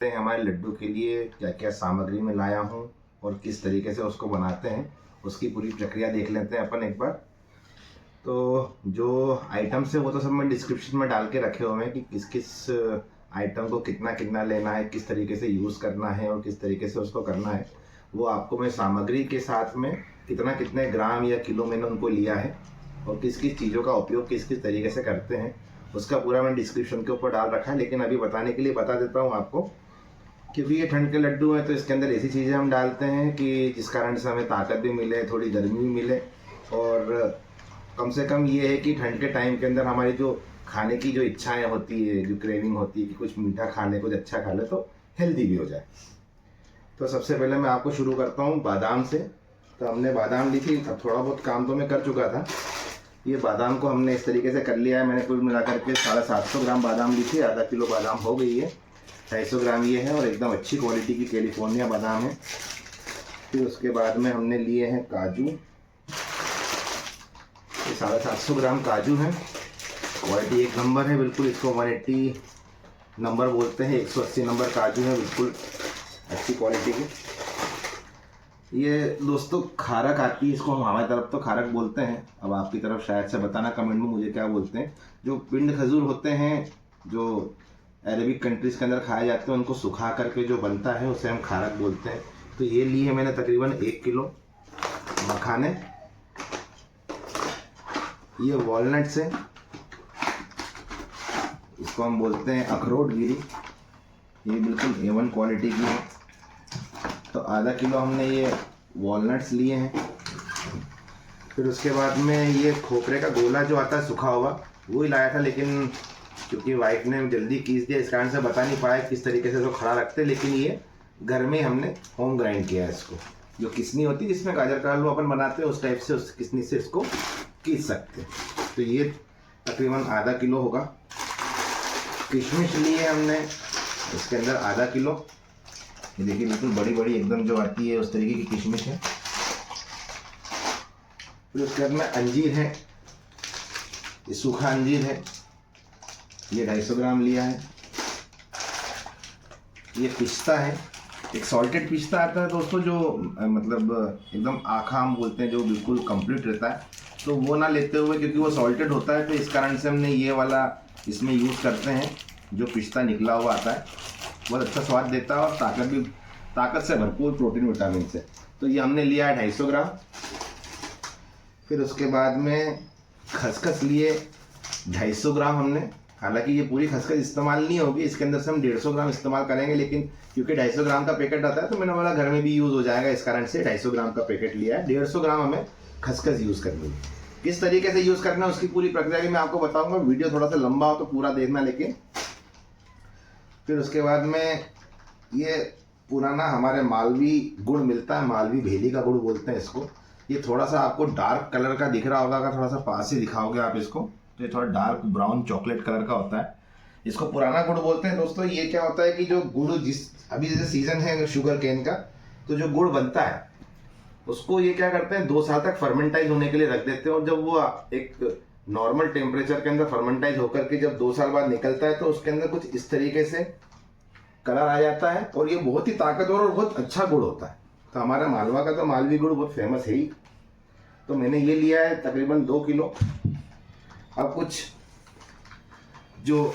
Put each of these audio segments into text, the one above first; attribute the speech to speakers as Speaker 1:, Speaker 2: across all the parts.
Speaker 1: हैं हमारे लड्डू के लिए क्या क्या सामग्री में लाया हूँ और किस तरीके से उसको बनाते हैं, उसकी पूरी प्रक्रिया देख लेते हैं अपन एक बार। तो जो आइटम्स है वो तो सब मैं डिस्क्रिप्शन में डाल के रखे हुए हैं कि किस किस आइटम को कितना कितना लेना है, किस तरीके से यूज़ करना है और किस तरीके से उसको करना है। वो आपको मैं सामग्री के साथ में कितना कितने ग्राम या किलो मैंने उनको लिया है और किस किस चीज़ों का उपयोग किस किस तरीके से करते हैं, उसका पूरा मैं डिस्क्रिप्शन के ऊपर डाल रखा है। लेकिन अभी बताने के लिए बता देता हूँ आपको, क्योंकि ये ठंड के लड्डू हैं तो इसके अंदर ऐसी चीज़ें हम डालते हैं कि जिस कारण से हमें ताकत भी मिले, थोड़ी गर्मी भी मिले और कम से कम ये है कि ठंड के टाइम के अंदर हमारी जो खाने की जो इच्छाएं होती है, जो क्रेविंग होती है कि कुछ मीठा खा ले, कुछ अच्छा खा ले, तो हेल्दी भी हो जाए। तो सबसे पहले मैं आपको शुरू करता हूँ बादाम से। तो हमने बादाम ली थी, अब थोड़ा बहुत काम तो मैं कर चुका था। ये बादाम को हमने इस तरीके से कर लिया है। मैंने कुल मिलाकर के 750 ग्राम बादाम ली थी, आधा किलो बादाम हो गई है। 250 ग्राम ये है और एकदम अच्छी क्वालिटी की कैलिफोर्निया बादाम है। फिर उसके बाद में हमने लिए हैं काजू, ये 750 ग्राम काजू हैं। क्वालिटी एक नंबर है बिल्कुल, इसको 180 नंबर बोलते हैं, 180 नंबर काजू है, बिल्कुल अच्छी क्वालिटी की। ये दोस्तों खारक आती है, इसको हम हमारी तरफ तो खारक बोलते हैं, अब आपकी तरफ शायद से बताना कमेंट में मुझे क्या बोलते हैं। जो पिंड खजूर होते हैं, जो अरेबिक कंट्रीज़ के अंदर खाए जाते हैं, उनको सुखा करके जो बनता है उसे हम खारक बोलते हैं। तो ये लिए मैंने तकरीबन 1 किलो मखाने। ये वॉलनट्स है, इसको हम बोलते हैं अखरोट गिरी, ये बिल्कुल A1 क्वालिटी की है। तो आधा किलो हमने ये वॉलनट्स लिए हैं। फिर उसके बाद में ये खोपरे का गोला जो आता है सूखा हुआ, वो ही लाया था, लेकिन क्योंकि वाइफ ने जल्दी कीस दिया इस कारण से बता नहीं पाया किस तरीके से इसको खड़ा रखते। लेकिन ये घर में हमने होम ग्राइंड किया है इसको। जो किसनी होती है जिसमें गाजर का हलवा अपन बनाते हैं, उस टाइप से उस किसनी से इसको कीस सकते हैं। तो ये तकरीबन आधा किलो होगा। किशमिश लिए हमने, इसके अंदर आधा किलो। ये देखिए बिल्कुल बड़ी बड़ी एकदम जो आती है उस तरीके की किशमिश है। फिर उसके बाद में अंजीर है, ये सूखा अंजीर है, ये 250 ग्राम लिया है। ये पिस्ता है, एक सॉल्टेड पिस्ता आता है दोस्तों, जो मतलब एकदम आखा हम बोलते हैं, जो बिल्कुल कंप्लीट रहता है। तो वो ना लेते हुए, क्योंकि वो सॉल्टेड होता है, तो इस कारण से हमने ये वाला इसमें यूज़ करते हैं, जो पिस्ता निकला हुआ आता है। बहुत अच्छा स्वाद देता है और ताकत से भरपूर, प्रोटीन विटामिन से। तो ये हमने लिया है 250 ग्राम। फिर उसके बाद में खसखस लिए 250 ग्राम हमने। हालांकि ये पूरी खसखस इस्तेमाल नहीं होगी, इसके अंदर से हम 150 ग्राम इस्तेमाल करेंगे, लेकिन क्योंकि 250 ग्राम का पैकेट आता है तो मैंने बोला घर में भी यूज़ हो जाएगा, इस कारण से 250 ग्राम का पैकेट लिया है। 150 ग्राम हमें खसखस यूज़ करनी है। किस तरीके से यूज़ करना है उसकी पूरी प्रक्रिया की मैं आपको बताऊंगा। वीडियो थोड़ा सा लंबा हो तो पूरा देखना। लेकिन फिर उसके बाद में ये पुराना हमारे मालवी गुड़ मिलता है, मालवी भेली का गुड़ बोलते हैं इसको। ये थोड़ा सा आपको डार्क कलर का दिख रहा होगा, अगर थोड़ा सा पास से दिखाओगे आप इसको तो ये थोड़ा डार्क ब्राउन चॉकलेट कलर का होता है। इसको पुराना गुड़ बोलते हैं दोस्तों। ये क्या होता है कि जो गुड़ अभी जैसे सीजन है शुगर केन का, तो जो गुड़ बनता है उसको ये क्या करते हैं 2 साल तक फर्मेंटाइज होने के लिए रख देते हैं। और जब वो एक नॉर्मल टेम्परेचर के अंदर फर्मेंटाइज होकर के जब 2 साल बाद निकलता है तो उसके अंदर कुछ इस तरीके से कलर आ जाता है और ये बहुत ही ताकतवर और बहुत अच्छा गुड़ होता है। तो हमारा मालवा का तो मालवी गुड़ बहुत फेमस है ही। तो मैंने ये लिया है तकरीबन 2 किलो। अब कुछ जो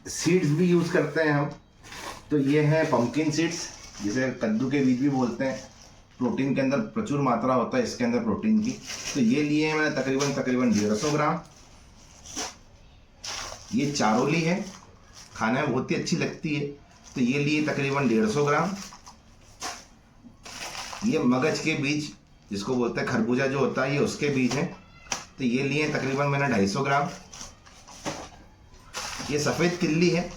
Speaker 1: सीड्स भी यूज़ करते हैं हम, तो ये हैं पंपकिन सीड्स, जिसे कद्दू के बीज भी बोलते हैं। प्रोटीन के अंदर प्रचुर मात्रा होता है इसके अंदर प्रोटीन की। तो ये लिए हैं मैंने तकरीबन 150 ग्राम। ये चारोली है, खाने में बहुत ही अच्छी लगती है, तो ये लिए तकरीबन 150 ग्राम। ये मगज के बीज जिसको बोलते हैं खरबूजा जो होता है, ये उसके बीज हैं, तो ये लिए तकरीबन मैंने 250 ग्राम। ये सफ़ेद तिल्ली है,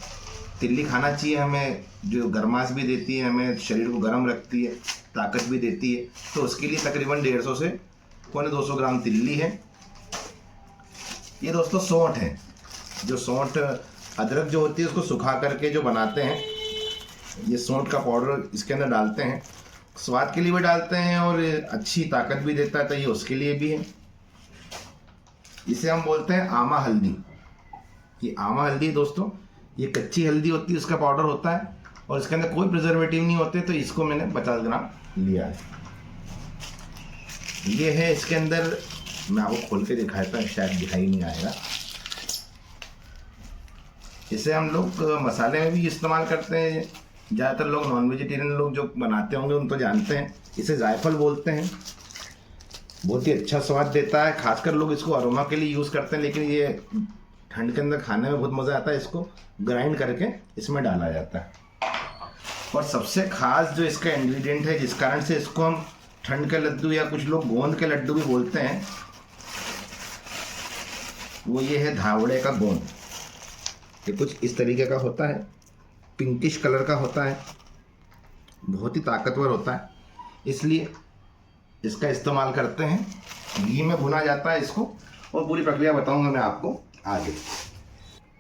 Speaker 1: तिल्ली खाना चाहिए हमें, जो गर्माश भी देती है, हमें शरीर को गर्म रखती है, ताकत भी देती है। तो उसके लिए तकरीबन 150 से 250 ग्राम तिल्ली है। ये दोस्तों सौंठ है, जो सौंठ अदरक जो होती है उसको सुखा करके जो बनाते हैं, ये सौंठ का पाउडर इसके अंदर डालते हैं, स्वाद के लिए भी डालते हैं और अच्छी ताकत भी देता है, तो ये उसके लिए भी है। इसे हम बोलते हैं आमा हल्दी। ये आमा हल्दी दोस्तों, ये कच्ची हल्दी होती है, उसका पाउडर होता है। और इसके अंदर कोई प्रिजर्वेटिव नहीं होते, तो इसको मैंने 50 ग्राम लिया है। ये है इसके अंदर, मैं आपको खोल के दिखाता हूँ, शायद दिखाई नहीं आएगा। इसे हम लोग मसाले में भी इस्तेमाल करते हैं। ज़्यादातर लोग नॉन वेजिटेरियन लोग जो बनाते होंगे उन तो जानते हैं। इसे जायफल बोलते हैं। बहुत ही अच्छा स्वाद देता है, खासकर लोग इसको अरोमा के लिए यूज़ करते हैं, लेकिन ये ठंड के अंदर खाने में बहुत मज़ा आता है। इसको ग्राइंड करके इसमें डाला जाता है। और सबसे खास जो इसका इंग्रेडिएंट है, जिस कारण से इसको हम ठंड के लड्डू या कुछ लोग गोंद के लड्डू भी बोलते हैं, वो ये है धावड़े का गोंद। ये कुछ इस तरीके का होता है, पिंकिश कलर का होता है, बहुत ही ताकतवर होता है, इसलिए इसका इस्तेमाल करते हैं। घी में भुना जाता है इसको, और पूरी प्रक्रिया बताऊंगा मैं आपको आगे।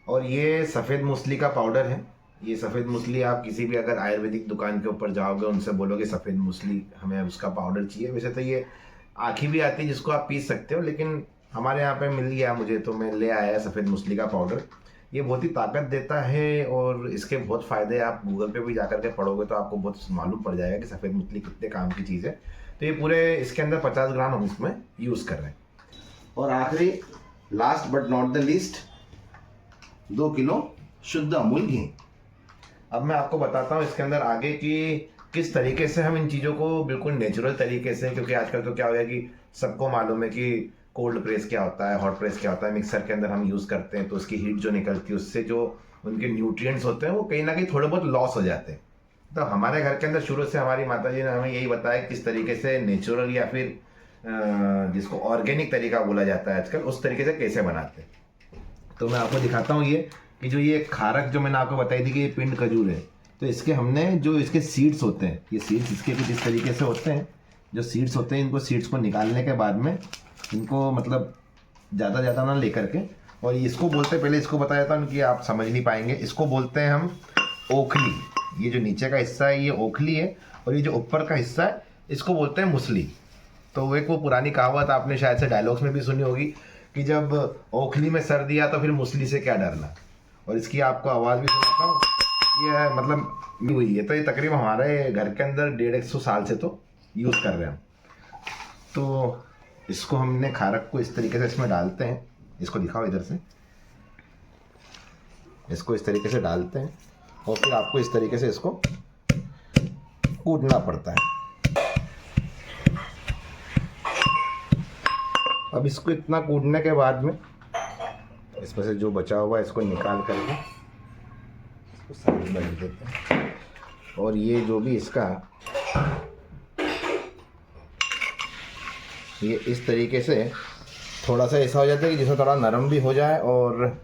Speaker 1: और ये सफ़ेद मूसली का पाउडर है। ये सफ़ेद मूसली आप किसी भी अगर आयुर्वेदिक दुकान के ऊपर जाओगे, उनसे बोलोगे सफ़ेद मूसली हमें उसका पाउडर चाहिए। वैसे तो ये आँखी भी आती है जिसको आप पीस सकते हो, लेकिन हमारे यहाँ पे मिल गया मुझे, तो मैं ले आया सफ़ेद मूसली का पाउडर। ये बहुत ही ताकत देता है और इसके बहुत फ़ायदे, आप गूगल पे भी जा कर के पढ़ोगे तो आपको बहुत मालूम पड़ जाएगा कि सफ़ेद मूसली कितने काम की चीज़ है। तो ये पूरे इसके अंदर 50 ग्राम हम इसमें यूज़ कर रहे हैं। और आखिरी, last but not the least, 2 kilo शुद्ध अमूल घी। अब मैं आपको बताता हूँ इसके अंदर आगे कि किस तरीके से हम इन चीज़ों को बिल्कुल नेचुरल तरीके से, क्योंकि आजकल तो क्या हो गया कि सबको मालूम है कि कोल्ड प्रेस क्या होता है, हॉट प्रेस क्या होता है। मिक्सर के अंदर हम यूज़ करते हैं तो उसकी हीट जो निकलती है उससे जो उनके न्यूट्रिएंट्स होते हैं वो कहीं ना कहीं थोड़े बहुत लॉस हो जाते हैं। तो हमारे घर के अंदर शुरू से हमारी माता जी ने हमें यही बताया किस तरीके से नेचुरल या फिर जिसको ऑर्गेनिक तरीका बोला जाता है आजकल, उस तरीके से कैसे बनाते हैं। तो मैं आपको दिखाता हूँ ये कि जो ये खारक जो मैंने आपको बताई थी कि ये पिंड खजूर है, तो इसके हमने जो इसके सीड्स होते हैं, ये सीड्स इसके कुछ इस तरीके से होते हैं। जो सीड्स होते हैं, इनको सीड्स को निकालने के बाद में इनको मतलब ज़्यादा ना लेकर के, और इसको बोलते हैं, पहले इसको बताया था कि आप समझ नहीं पाएंगे, इसको बोलते हैं हम ओखली। ये जो नीचे का हिस्सा है ये ओखली है, और ये जो ऊपर का हिस्सा है इसको बोलते हैं मूसली। तो एक वो पुरानी कहावत आपने शायद से डायलॉग्स में भी सुनी होगी कि जब ओखली में सर दिया तो फिर मूसली से क्या डरना। और इसकी आपको आवाज़ भी सुनाता हूँ, ये मतलब हुई है। तो ये तकरीबन हमारे घर के अंदर 150 साल से तो यूज़ कर रहे हैं। तो इसको हमने खारक को इस तरीके से इसमें डालते हैं। इसको दिखाओ इधर से, इसको इस तरीके से डालते हैं और फिर आपको इस तरीके से इसको कूटना पड़ता है। अब इसको इतना कूटने के बाद में इसमें से जो बचा हुआ है इसको निकाल करके इसको साइड में रख देते हैं। और ये जो भी इसका ये इस तरीके से थोड़ा सा ऐसा हो जाता है कि जिसमें थोड़ा नरम भी हो जाए। और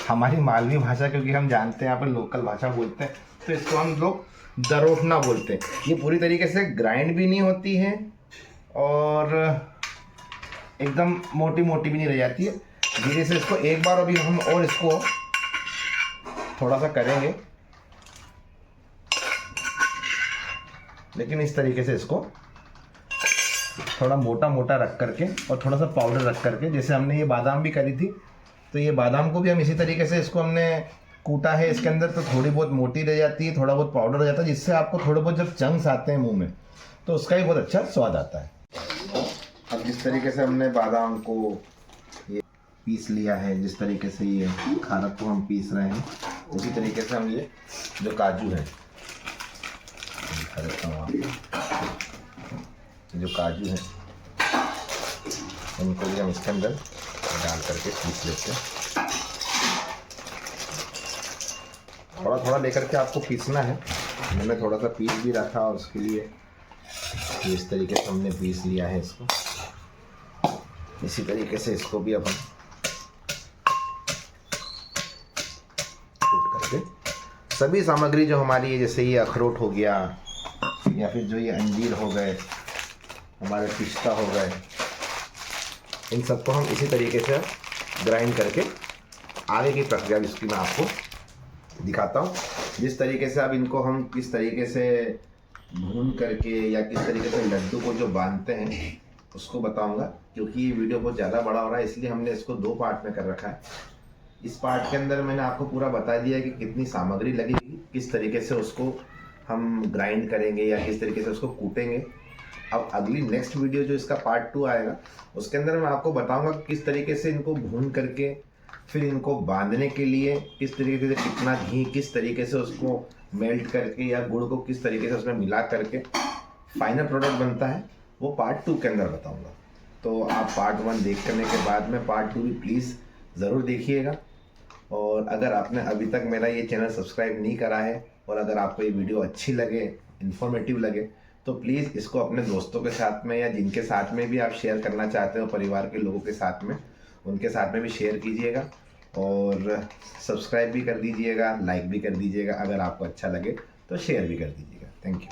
Speaker 1: हमारी मालवी भाषा, क्योंकि हम जानते हैं यहाँ पर लोकल भाषा बोलते हैं, तो इसको हम लोग दरोठना बोलते हैं। ये पूरी तरीके से ग्राइंड भी नहीं होती है और एकदम मोटी मोटी भी नहीं रह जाती है। धीरे से इसको एक बार अभी हम और इसको थोड़ा सा करेंगे, लेकिन इस तरीके से इसको थोड़ा मोटा मोटा रख करके और थोड़ा सा पाउडर रख करके, जैसे हमने ये बादाम भी करी थी, तो ये बादाम को भी हम इसी तरीके से इसको हमने कूटा है इसके अंदर, तो थोड़ी बहुत मोटी रह जाती है, थोड़ा बहुत पाउडर हो जाता है, जिससे आपको थोड़े बहुत जब चंक्स आते हैं मुंह में तो उसका भी बहुत अच्छा स्वाद आता है। अब जिस तरीके से हमने बादाम को ये पीस लिया है, जिस तरीके से ये खारक को हम पीस रहे हैं, उसी तरीके से हम ये जो काजू है दिखा देता हूँ आपको। जो काजू है उनको भी हम इसके अंदर डाल करके पीस लेते हैं। थोड़ा थोड़ा लेकर के आपको पीसना है। मैंने थोड़ा सा पीस भी रखा और उसके लिए इस तरीके से हमने पीस लिया है इसको। इसी तरीके से इसको भी अब हम कूट करके सभी सामग्री जो हमारी है, जैसे ये अखरोट हो गया या फिर जो ये अंजीर हो गए, हमारे पिस्ता हो गए, इन सबको हम इसी तरीके से ग्राइंड करके आगे की प्रक्रिया जिसकी मैं आपको दिखाता हूँ। जिस तरीके से अब इनको हम किस तरीके से भून करके या किस तरीके से लड्डू को जो बांधते हैं उसको बताऊंगा, क्योंकि ये वीडियो बहुत ज़्यादा बड़ा हो रहा है, इसलिए हमने इसको 2 पार्ट में कर रखा है। इस पार्ट के अंदर मैंने आपको पूरा बता दिया कि कितनी सामग्री लगेगी, किस तरीके से उसको हम ग्राइंड करेंगे या किस तरीके से उसको कूटेंगे। अब अगली नेक्स्ट वीडियो जो इसका पार्ट 2 आएगा उसके अंदर मैं आपको बताऊंगा किस तरीके से इनको भून करके फिर इनको बांधने के लिए किस तरीके से कितना घी किस तरीके से उसको मेल्ट करके या गुड़ को किस तरीके से उसमें मिला करके फाइनल प्रोडक्ट बनता है, वो पार्ट 2 के अंदर बताऊंगा। तो आप पार्ट 1 देख करने के बाद में पार्ट 2 भी प्लीज़ ज़रूर देखिएगा। और अगर आपने अभी तक मेरा ये चैनल सब्सक्राइब नहीं करा है और अगर आपको ये वीडियो अच्छी लगे, इन्फॉर्मेटिव लगे, तो प्लीज़ इसको अपने दोस्तों के साथ में या जिनके साथ में भी आप शेयर करना चाहते हो, परिवार के लोगों के साथ में, उनके साथ में भी शेयर कीजिएगा और सब्सक्राइब भी कर दीजिएगा, लाइक भी कर दीजिएगा। अगर आपको अच्छा लगे तो शेयर भी कर दीजिएगा। Thank you.